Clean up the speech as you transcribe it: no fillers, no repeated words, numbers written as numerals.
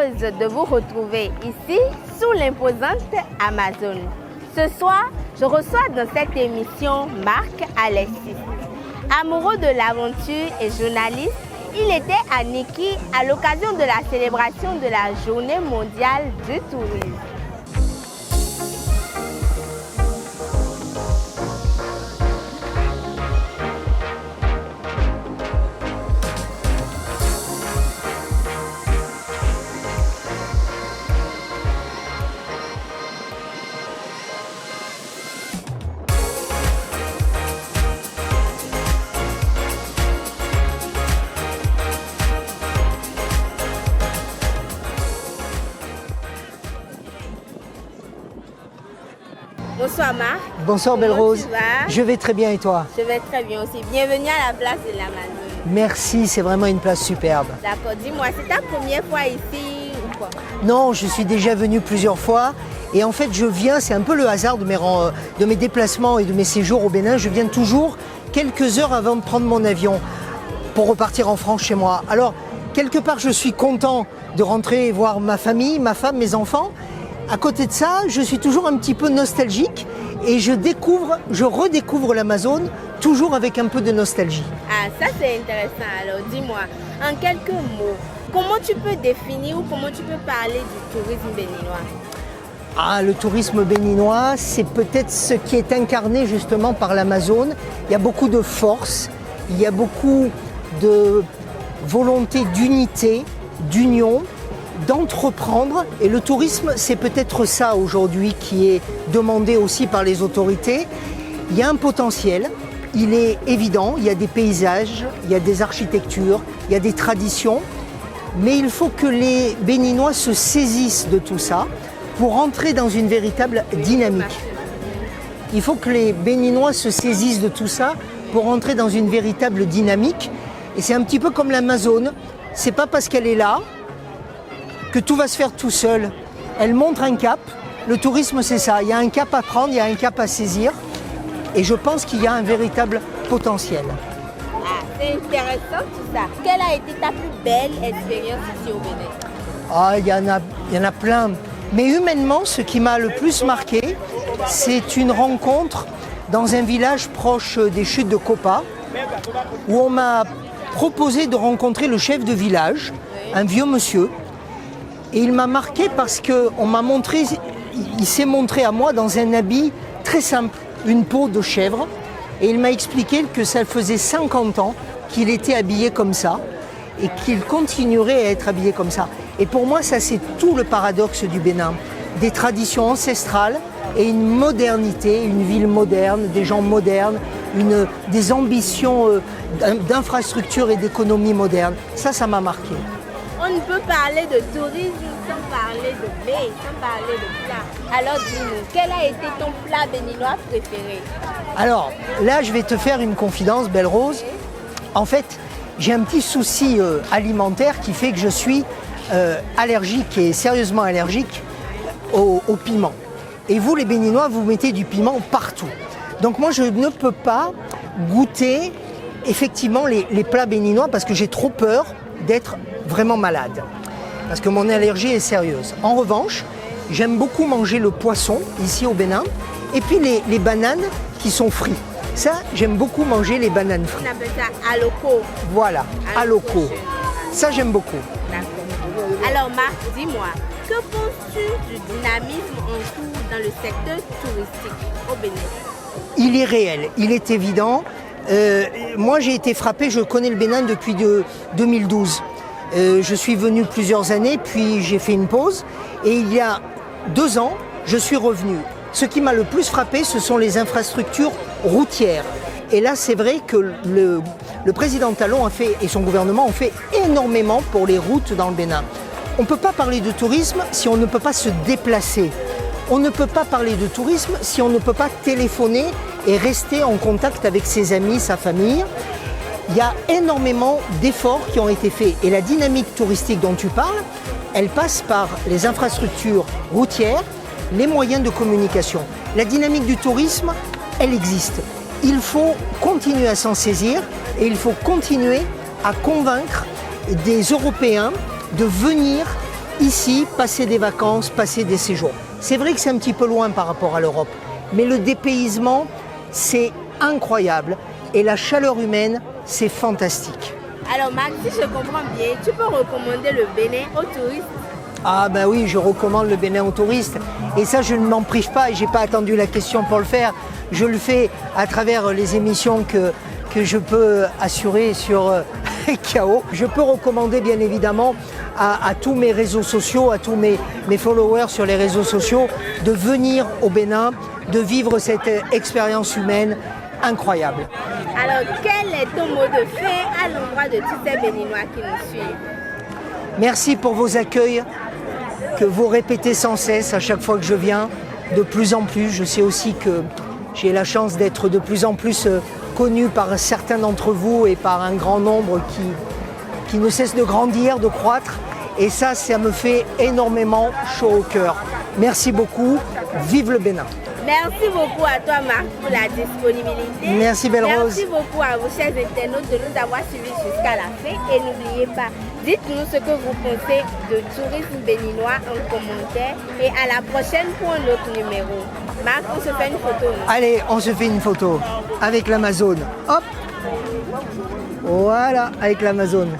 heureuse de vous retrouver ici sous l'imposante Amazone. Ce soir, je reçois dans cette émission Marc Alexis. Amoureux de l'aventure et journaliste, il était à Niki à l'occasion de la célébration de la Journée mondiale du tourisme. Bonsoir Marc. Bonsoir Belle Rose. Comment tu vas? Je vais très bien et toi? Je vais très bien aussi. Bienvenue à la place de l'Amazone. Merci, c'est vraiment une place superbe. D'accord, dis-moi, c'est ta première fois ici ou quoi? Non, je suis déjà venu plusieurs fois et en fait je viens, c'est un peu le hasard de mes déplacements et de mes séjours au Bénin, je viens toujours quelques heures avant de prendre mon avion pour repartir en France chez moi. Alors, quelque part je suis content de rentrer et voir ma famille, ma femme, mes enfants. À côté de ça, je suis toujours un petit peu nostalgique et je redécouvre l'Amazone toujours avec un peu de nostalgie. Ah, ça c'est intéressant. Alors dis-moi, en quelques mots, comment tu peux définir ou comment tu peux parler du tourisme béninois? Ah, le tourisme béninois, c'est peut-être ce qui est incarné justement par l'Amazone. Il y a beaucoup de force, il y a beaucoup de volonté d'unité, d'union, d'entreprendre. Et le tourisme, c'est peut-être ça aujourd'hui qui est demandé aussi par les autorités. Il y a un potentiel, il est évident, il y a des paysages, il y a des architectures, il y a des traditions, mais il faut que les Béninois se saisissent de tout ça pour entrer dans une véritable dynamique. Il faut que les Béninois se saisissent de tout ça pour entrer dans une véritable dynamique. Et c'est un petit peu comme l'Amazone, c'est pas parce qu'elle est là que tout va se faire tout seul. Elle montre un cap. Le tourisme, c'est ça. Il y a un cap à prendre, il y a un cap à saisir. Et je pense qu'il y a un véritable potentiel. Ah, c'est intéressant tout ça. Quelle a été ta plus belle expérience ici au Bénin? Ah, il y en a plein. Mais humainement, ce qui m'a le plus marqué, c'est une rencontre dans un village proche des chutes de Copa, où on m'a proposé de rencontrer le chef de village, un vieux monsieur. Et il m'a marqué parce il s'est montré à moi dans un habit très simple, une peau de chèvre. Et il m'a expliqué que ça faisait 50 ans qu'il était habillé comme ça et qu'il continuerait à être habillé comme ça. Et pour moi, ça c'est tout le paradoxe du Bénin. Des traditions ancestrales et une modernité, une ville moderne, des gens modernes, des ambitions d'infrastructures et d'économie moderne. Ça m'a marqué. On ne peut parler de tourisme sans parler de baie, sans parler de plat. Alors dis-nous, quel a été ton plat béninois préféré? Alors là, je vais te faire une confidence, Belle Rose. En fait, j'ai un petit souci alimentaire qui fait que je suis allergique et sérieusement allergique au piment. Et vous, les Béninois, vous mettez du piment partout. Donc moi, je ne peux pas goûter effectivement les plats béninois parce que j'ai trop peur d'être vraiment malade, parce que mon allergie est sérieuse. En revanche, j'aime beaucoup manger le poisson ici au Bénin, et puis les bananes qui sont frites. Ça, j'aime beaucoup manger les bananes frites. On appelle ça aloko. Voilà, aloko. Ça, j'aime beaucoup. D'accord. Alors Marc, dis-moi, que penses-tu du dynamisme en cours dans le secteur touristique au Bénin? Il est réel, il est évident. Moi, j'ai été frappé, je connais le Bénin depuis 2012. Je suis venu plusieurs années, puis j'ai fait une pause. Et il y a 2 ans, je suis revenu. Ce qui m'a le plus frappé, ce sont les infrastructures routières. Et là, c'est vrai que le président Talon et son gouvernement ont fait énormément pour les routes dans le Bénin. On ne peut pas parler de tourisme si on ne peut pas se déplacer. On ne peut pas parler de tourisme si on ne peut pas téléphoner et rester en contact avec ses amis, sa famille. Il y a énormément d'efforts qui ont été faits. Et la dynamique touristique dont tu parles, elle passe par les infrastructures routières, les moyens de communication. La dynamique du tourisme, elle existe. Il faut continuer à s'en saisir et il faut continuer à convaincre des Européens de venir ici, passer des vacances, passer des séjours. C'est vrai que c'est un petit peu loin par rapport à l'Europe, mais le dépaysement, c'est incroyable et la chaleur humaine, c'est fantastique. Alors Marc, si je comprends bien, tu peux recommander le Bénin aux touristes? Ah ben oui, je recommande le Bénin aux touristes. Et ça, je ne m'en prive pas et je n'ai pas attendu la question pour le faire. Je le fais à travers les émissions que je peux assurer sur KO. Je peux recommander bien évidemment à tous mes réseaux sociaux, à tous mes followers sur les réseaux sociaux, de venir au Bénin, de vivre cette expérience humaine incroyable. Alors, quel est ton mot de fin à l'endroit de tous ces Béninois qui nous suivent? Merci pour vos accueils que vous répétez sans cesse à chaque fois que je viens, de plus en plus. Je sais aussi que j'ai la chance d'être de plus en plus connu par certains d'entre vous et par un grand nombre qui ne cesse de grandir, de croître. Et ça me fait énormément chaud au cœur. Merci beaucoup. Vive le Bénin. Merci beaucoup à toi Marc pour la disponibilité. Merci Belle Rose. Merci beaucoup à vous chers internautes de nous avoir suivis jusqu'à la fin. Et n'oubliez pas, dites-nous ce que vous pensez de tourisme béninois en commentaire. Et à la prochaine pour un autre numéro. Marc, on se fait une photo. Non? Allez, on se fait une photo avec l'Amazone. Hop. Voilà, avec l'Amazone.